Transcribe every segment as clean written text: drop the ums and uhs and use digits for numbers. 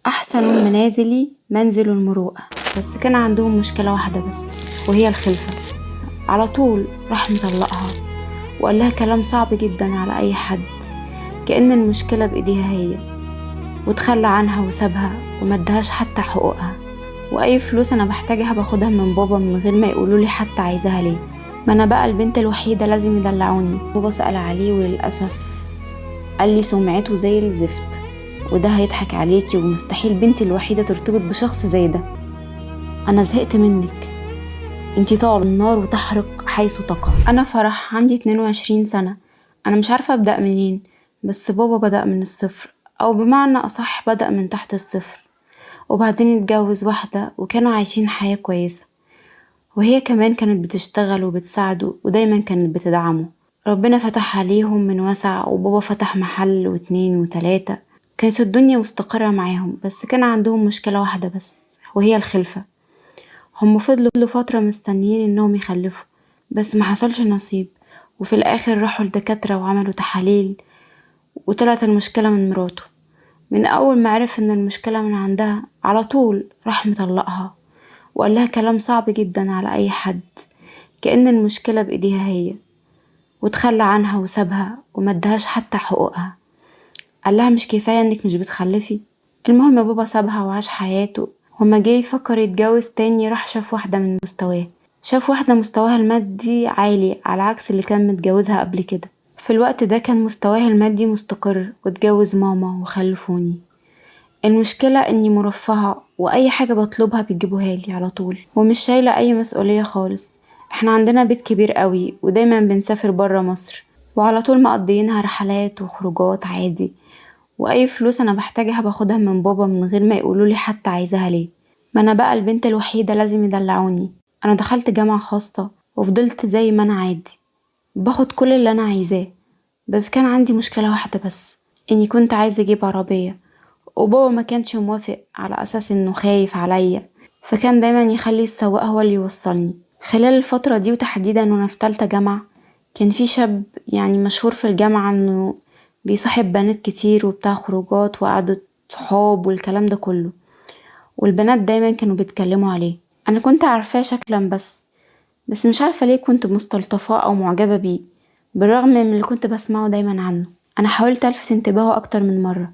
أحسن المنازل منزل المروءة. بس كان عندهم مشكلة واحدة بس، وهي الخلفة. على طول راح مطلقها وقال لها كلام صعب جدا على أي حد، كأن المشكلة بإيديها هي، وتخلى عنها وسابها ومدهاش حتى حقوقها. وأي فلوس أنا بحتاجها باخدها من بابا من غير ما يقولولي حتى عايزاها ليه. ما أنا بقى البنت الوحيدة لازم يدلعوني. بابا سأل عليه وللأسف قال لي سمعته زي الزفت، وده هيضحك عليكي، ومستحيل بنتي الوحيدة ترتبط بشخص زي ده. أنا زهقت منك، انتي طال النار وتحرق حيث تقع. أنا فرح عندي 22 سنة. أنا مش عارفة أبدأ منين، بس بابا بدأ من الصفر، أو بمعنى أصح بدأ من تحت الصفر. وبعدين اتجوز واحدة وكانوا عايشين حياة كويسة، وهي كمان كانت بتشتغل وبتساعده ودايما كانت بتدعمه. ربنا فتح عليهم من واسع، وبابا فتح محل واتنين وتلاتة. كانت الدنيا مستقرة معاهم، بس كان عندهم مشكلة واحدة بس، وهي الخلفة. هم فضلوا فترة مستنيين انهم يخلفوا، بس ما حصلش نصيب. وفي الاخر راحوا لدكاترة وعملوا تحاليل، وطلعت المشكلة من مراته. من اول ما عرف ان المشكلة من عندها على طول راح مطلقها وقال لها كلام صعب جدا على اي حد، كأن المشكلة بايديها هي، وتخلى عنها وسابها ومدهاش حتى حقوقها. قال لها مش كفاية انك مش بتخلفي؟ المهم بابا سابها وعاش حياته. وما جاي يفكر يتجوز تاني راح شاف واحدة من مستواه، شاف واحدة مستواها المادي عالي على عكس اللي كان متجوزها قبل كده. في الوقت ده كان مستواها المادي مستقر، واتجوز ماما وخلفوني. المشكلة اني مرفهة، واي حاجة بطلبها بيجيبوها لي على طول، ومش شايلة اي مسؤولية خالص. احنا عندنا بيت كبير قوي، ودايما بنسافر برا مصر، وعلى طول مقضيينها رحلات وخروجات عادي. واي فلوس انا بحتاجها باخدها من بابا من غير ما يقولولي حتى عايزاها ليه. ما انا بقى البنت الوحيدة لازم يدلعوني. انا دخلت جامعة خاصة وفضلت زي ما انا عادي، باخد كل اللي انا عايزاه. بس كان عندي مشكلة واحدة بس، اني كنت عايزة اجيب عربية، وبابا ما كانش موافق على اساس انه خايف عليا، فكان دايما يخلي السواق هو اللي يوصلني. خلال الفترة دي وتحديدا وانا في تالتة جامعة، كان في شاب يعني مشهور في الجامعة انه بيصاحب بنات كتير وبتاع خروجات وقعدة صحاب والكلام ده كله، والبنات دايما كانوا بيتكلموا عليه. انا كنت عارفاه شكلا بس مش عارفة ليه كنت مستلطفاه او معجبة بيه، بالرغم من اللي كنت بسمعه دايما عنه. انا حاولت الفت انتباهه اكتر من مرة،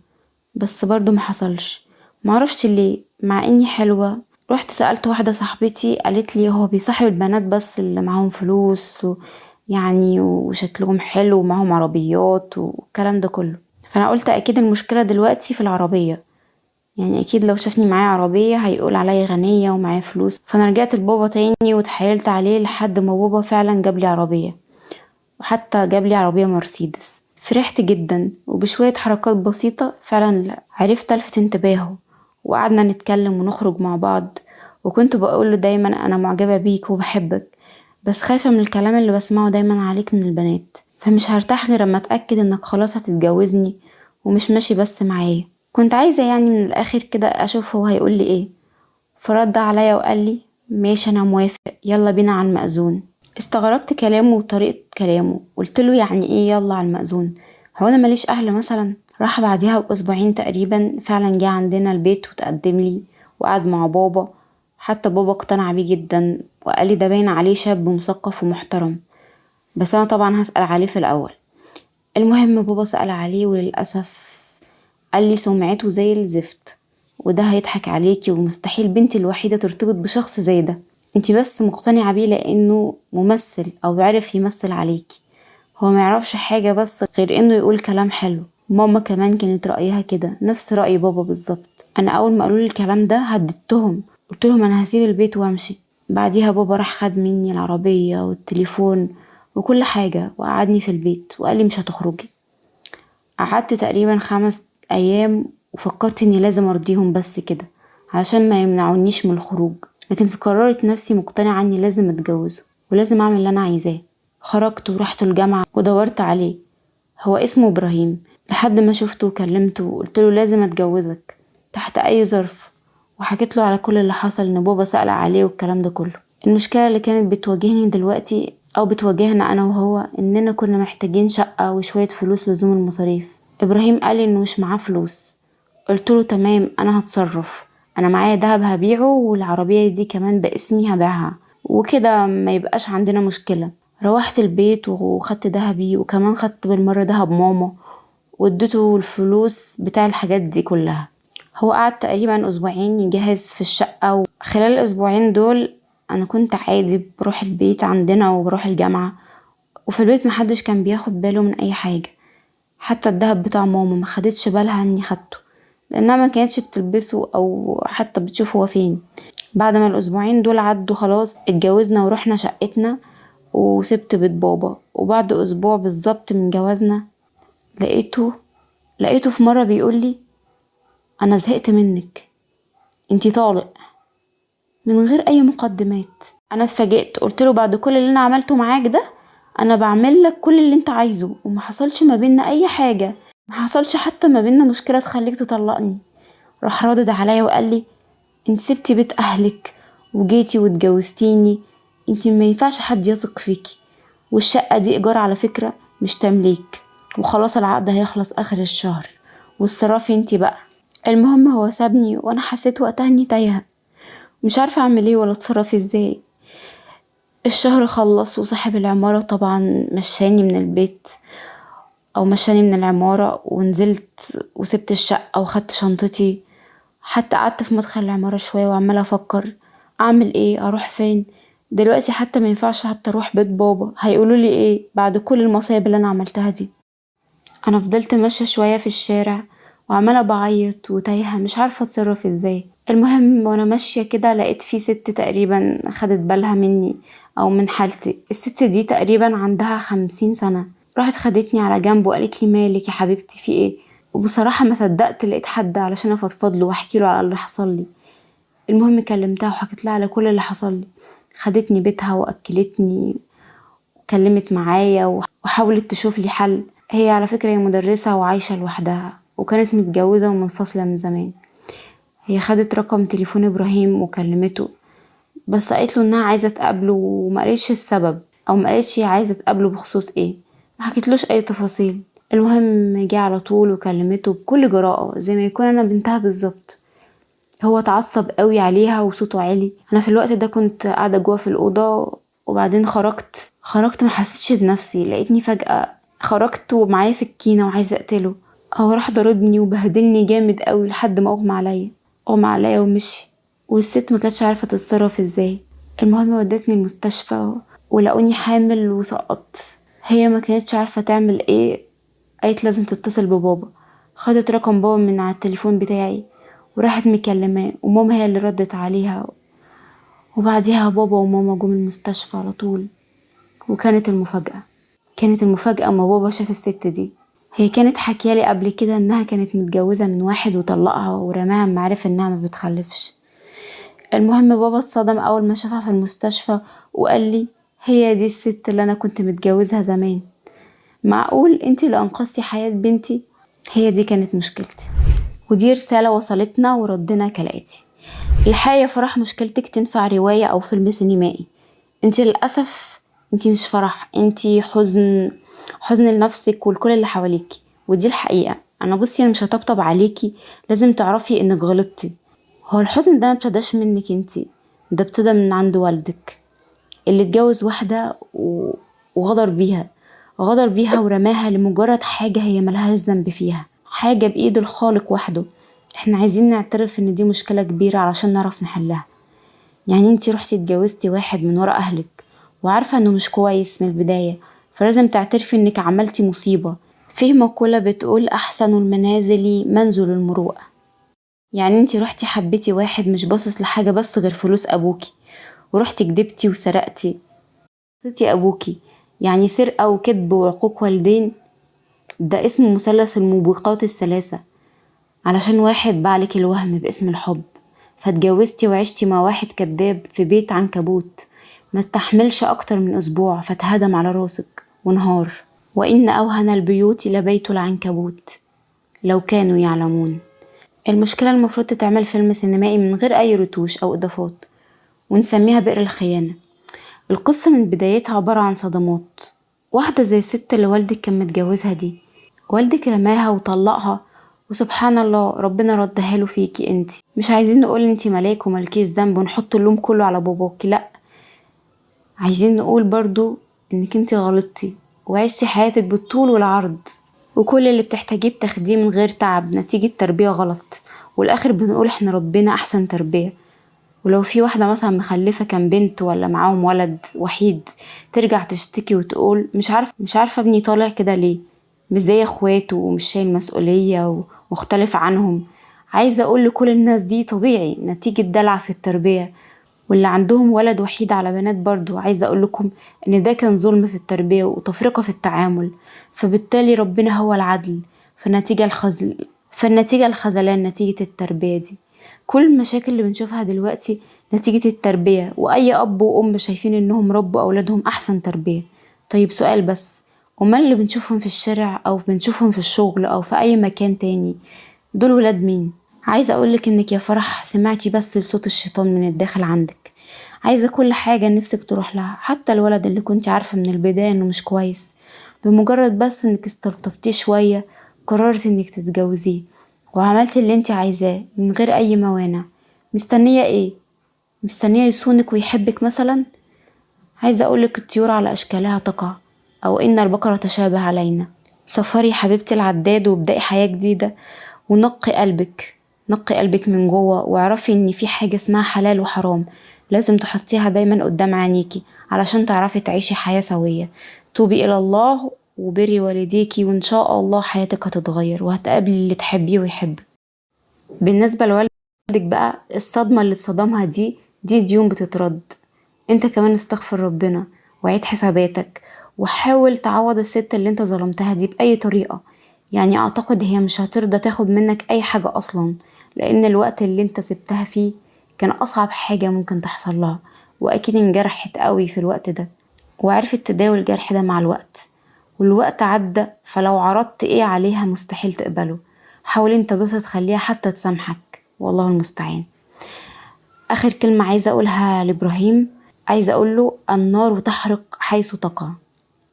بس برضو محصلش. معرفش ليه، مع اني حلوة. رحت سألت واحدة صاحبتي قالت لي هو بيصاحب البنات بس اللي معاهم فلوس يعني وشكلهم حلو ومعاهم عربيات والكلام ده كله. فانا قلت اكيد المشكلة دلوقتي في العربية، يعني اكيد لو شافني معايا عربية هيقول عليا غنية ومعايا فلوس. فانا رجعت لبابا تاني وتحايلت عليه لحد ما بابا فعلا جاب لي عربية، وحتى جاب لي عربية مرسيدس. فرحت جدا، وبشوية حركات بسيطة فعلا عرفت الفت انتباهه، وقعدنا نتكلم ونخرج مع بعض. وكنت بقوله دايما انا معجبة بيك وبحبك، بس خايفة من الكلام اللي بسمعه دايما عليك من البنات، فمش هرتاح غير اما اتأكد انك خلاص هتتجوزني ومش ماشي بس معايا. كنت عايزة يعني من الاخر كده اشوف هو هيقول لي ايه. فرد عليا وقال لي ماشي انا موافق، يلا بينا على المأذون. استغربت كلامه وطريقة كلامه، قلت له يعني ايه يلا على المأذون؟ هو انا ماليش اهل مثلا؟ راح بعدها باسبوعين تقريبا فعلا جه عندنا البيت وتقدم لي وقعد مع بابا. حتى بابا اقتنع بيه جدا وقال لي ده باين عليه شاب مثقف ومحترم، بس انا طبعا هسأل عليه في الاول. المهم بابا سأل عليه وللأسف قال لي سمعته زي الزفت، وده هيضحك عليكي، ومستحيل بنتي الوحيدة ترتبط بشخص زي ده. انتي بس مقتنعة بيه لانه ممثل او بيعرف يمثل عليكي، هو ما يعرفش حاجة بس غير انه يقول كلام حلو. ماما كمان كانت رأيها كده نفس رأي بابا بالظبط. انا اول ما قالوا لي الكلام ده هددتهم، قلت لهم انا هسيب البيت وامشي. بعديها بابا راح خد مني العربية والتليفون وكل حاجة وقعدني في البيت وقال لي مش هتخرجي. قعدت تقريبا 5 ايام وفكرت اني لازم ارضيهم بس كده عشان ما يمنعونيش من الخروج، لكن في قررت نفسي مقتنعة اني لازم اتجوزه ولازم اعمل اللي انا عايزاه. خرجت ورحت الجامعة ودورت عليه، هو اسمه ابراهيم، لحد ما شفته وكلمته وقلت له لازم اتجوزك تحت اي ظرف. وحكيت له على كل اللي حصل، ان بابا سأل عليه والكلام ده كله. المشكلة اللي كانت بتواجهني دلوقتي او بتواجهنا انا وهو اننا كنا محتاجين شقة وشوية فلوس لزوم المصاريف. ابراهيم قال انه مش معاه فلوس، قلتله تمام انا هتصرف، انا معايا دهب هبيعه، والعربية دي كمان باسمي هبيعها، وكده ما يبقاش عندنا مشكلة. روحت البيت وخدت دهبي، وكمان خدت بالمرة دهب ماما واديته الفلوس بتاع الحاجات دي كلها. هو قعد تقريبا اسبوعين يجهز في الشقة، وخلال الاسبوعين دول انا كنت عادي بروح البيت عندنا وبروح الجامعة، وفي البيت محدش كان بياخد باله من اي حاجة. حتى الدهب بتاع ماما ما خدتش بالها اني خدته، لانها ما كانتش بتلبسه او حتى بتشوف هو فين. بعد ما الاسبوعين دول عدوا خلاص اتجوزنا ورحنا شقتنا، وسبت بيت بابا. وبعد اسبوع بالظبط من جوازنا لقيته في مرة بيقولي انا زهقت منك، انتي طالق، من غير اي مقدمات. انا اتفاجئت، قلتله بعد كل اللي انا عملته معاك ده انا بعمل لك كل اللي انت عايزه، وما حصلش ما بيننا اي حاجة، ما حصلش حتى ما بيننا مشكلة تخليك تطلقني. راح رادد عليا وقال لي انت سبتي بيت اهلك وجيتي واتجوزتيني، انت ما ينفعش حد يثق فيكي، والشقة دي ايجار على فكرة مش تمليك، وخلاص العقد هيخلص اخر الشهر، والصرافي انت بقى. المهم هو سابني، وانا حسيت وقتها اني تايهة، مش عارفة اعمل ايه ولا اتصرف ازاي. الشهر خلص وصاحب العمارة طبعا مشاني من البيت، او مشاني من العمارة، ونزلت وسبت الشقة وخدت شنطتي. حتى قعدت في مدخل العمارة شوية وعمالة افكر اعمل ايه، اروح فين دلوقتي. حتى ما ينفعش حتى اروح بيت بابا، هيقولوا لي ايه بعد كل المصايب اللي انا عملتها دي. انا فضلت ماشية شوية في الشارع وعمالة بعيط وتايهة مش عارفة اتصرف ازاي. المهم وانا ماشية كده لقيت في ست تقريبا خدت بالها مني او من حالتي. الست دي تقريبا عندها 50 سنة، راحت خدتني على جنب وقالت لي مالك يا حبيبتي في ايه. وبصراحة ما صدقت لقيت حد علشان افضفض له واحكي له على اللي حصل لي. المهم كلمتها وحكيت لها على كل اللي حصل لي، خدتني بيتها واكلتني وكلمت معايا وحاولت تشوف لي حل. هي على فكرة هي مدرسة وعايشة لوحدها، وكانت متجوزة ومنفصلة من زمان. هي خدت رقم تليفون ابراهيم وكلمته، بس قالت له انها عايزة تقابله، وما قالتش السبب، او ما قالتش هي عايزة تقابله بخصوص ايه، ما حكيتلوش اي تفاصيل. المهم جه على طول وكلمته بكل جراءة زي ما يكون انا بنتها بالظبط. هو اتعصب قوي عليها وصوته عالي. انا في الوقت ده كنت قاعدة جوه في الأوضة، وبعدين خرجت ما حسيتش بنفسي، لقيتني فجأة خرجت ومعايا سكينة وعايزة اقتله. هو راح ضربني وبهدلني جامد قوي لحد ما اغمى عليا ومشي. والست ما كانتش عارفة تتصرف ازاي. المهم ودتني المستشفى ولقوني حامل وسقطت. هي ما كانتش عارفة تعمل ايه، قالت لازم تتصل ببابا. خدت رقم بابا من على التليفون بتاعي وراحت مكلماه، وماما هي اللي ردت عليها. وبعديها بابا وماما جم المستشفى على طول. وكانت المفاجأة اما بابا شاف الست دي. هي كانت حكيالي قبل كده انها كانت متجوزة من واحد وطلقها ورماها اما عرف انها ما بتخلفش. المهم بابا اتصدم اول ما شافها في المستشفى وقال لي هي دي الست اللي انا كنت متجوزها زمان، معقول انتي اللي انقذتي حياة بنتي؟ هي دي كانت مشكلتي، ودي رسالة وصلتنا وردنا كالآتي: الحقيقة يا فرح مشكلتك تنفع رواية او فيلم سينمائي، انتي للأسف انتي مش فرح، انتي حزن لنفسك ولكل اللي حواليكي، ودي الحقيقة. انا مش هطبطب عليكي، لازم تعرفي انك غلطتي. هو الحزن ده مبتداش منك انتي، ده ابتدى من عند والدك اللي اتجوز واحدة غدر بيها ورماها لمجرد حاجة هي ملهاش ذنب فيها، حاجة بإيد الخالق وحده. احنا عايزين نعترف ان دي مشكلة كبيرة علشان نعرف نحلها. يعني انتي رحتي اتجوزتي واحد من ورا اهلك وعارفة انه مش كويس من البداية، فلازم تعترفي انك عملتي مصيبة. فيه مقولة بتقول احسن المنازل منزل المروءة. يعني انتي رحتي حبيتي واحد مش باصص لحاجة بس غير فلوس ابوكي، ورحتي كدبتي وسرقتي صيتي ابوكي. يعني سرقة وكذب وعقوق والدين ده اسمه مثلث الموبقات الثلاثة، علشان واحد باعلك الوهم باسم الحب، فاتجوزتي وعشتي مع واحد كذاب في بيت عنكبوت ما تحملش اكتر من اسبوع، فاتهدم على راسك ونهار. وان اوهن البيوت لبيت العنكبوت لو كانوا يعلمون. المشكلة المفروض تتعمل فيلم سينمائي من غير اي رتوش او اضافات، ونسميها بئر الخيانة. القصة من بدايتها عبارة عن صدمات. واحدة زي الست اللي والدك كان متجوزها دي، والدك رماها وطلقها وسبحان الله ربنا ردها له فيكي انتي. مش عايزين نقول انتي ملاك وملكيش ذنب ونحط اللوم كله على باباكي، لا، عايزين نقول برضو انك انتي غلطتي وعشتي حياتك بالطول والعرض، وكل اللي بتحتاجيه بتاخديه من غير تعب نتيجة تربية غلط. والاخر بنقول احنا ربنا احسن تربية. ولو في واحدة مثلا مخلفة كان بنت ولا معاهم ولد وحيد، ترجع تشتكي وتقول مش عارفة ابني طالع كده ليه، مش زي اخواته ومش شايل مسؤولية ومختلف عنهم. عايزة اقول لكل الناس دي طبيعي نتيجة دلع في التربية. واللي عندهم ولد وحيد على بنات برضو عايزة اقول لكم ان ده كان ظلم في التربية وتفرقة في التعامل، فبالتالي ربنا هو العدل. فالنتيجة الخذلان نتيجة التربية دي. كل المشاكل اللي بنشوفها دلوقتي نتيجة التربية، وأي أب وأم شايفين إنهم ربوا أولادهم أحسن تربية. طيب سؤال بس، أمال اللي بنشوفهم في الشارع أو بنشوفهم في الشغل أو في أي مكان تاني دول ولاد مين؟ عايزة أقولك إنك يا فرح سمعتي بس لصوت الشيطان من الداخل عندك. عايزة كل حاجة نفسك تروح لها، حتى الولد اللي كنت عارفة من البداية إنه مش كويس، بمجرد بس إنك استلطفتيه شوية قررت إنك تتجوزيه وعملتي اللي انت عايزاه من غير أي موانع. مستنية ايه؟ مستنية يصونك ويحبك مثلا؟ عايزة أقولك الطيور على أشكالها تقع، أو إن البقرة تشابه علينا. سفري حبيبتي العداد وابدأي حياة جديدة، ونقي قلبك، نقي قلبك من جوه، واعرفي إن في حاجة اسمها حلال وحرام لازم تحطيها دايما قدام عينيكي علشان تعرفي تعيشي حياة سوية. توبي إلى الله وبري والديكي، وإن شاء الله حياتك هتتغير وهتقابلي اللي تحبيه ويحبك. بالنسبة لوالدك بقى، الصدمة اللي اتصدمها دي ديون بتترد. انت كمان استغفر ربنا وعيد حساباتك، وحاول تعوض الست اللي انت ظلمتها دي بأي طريقة. يعني اعتقد هي مش هترضى تاخد منك اي حاجة اصلا، لان الوقت اللي انت سبتها فيه كان اصعب حاجة ممكن تحصل لها، واكيد انجرحت قوي في الوقت ده، وعرفت تداوي الجرح ده مع الوقت. والوقت عدى، فلو عرضت ايه عليها مستحيل تقبله. حاول انت بس تخليها حتى تسامحك، والله المستعان. اخر كلمة عايزة اقولها لابراهيم، عايزة اقوله النار تحرق حيث تقع.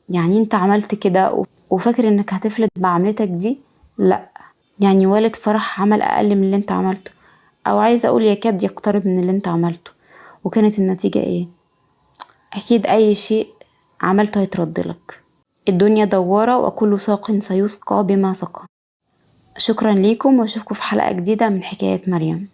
يعني انت عملت كده وفاكر انك هتفلت بعملتك دي؟ لا، يعني والد فرح عمل اقل من اللي انت عملته، او عايزة اقول يكاد يقترب من اللي انت عملته. وكانت النتيجة ايه؟ اكيد اي شيء عملته هيتردلك. الدنيا دوارة وكل ساق سيسقى بما سقى. شكرا ليكم، واشوفكم في حلقة جديدة من حكاية مريم.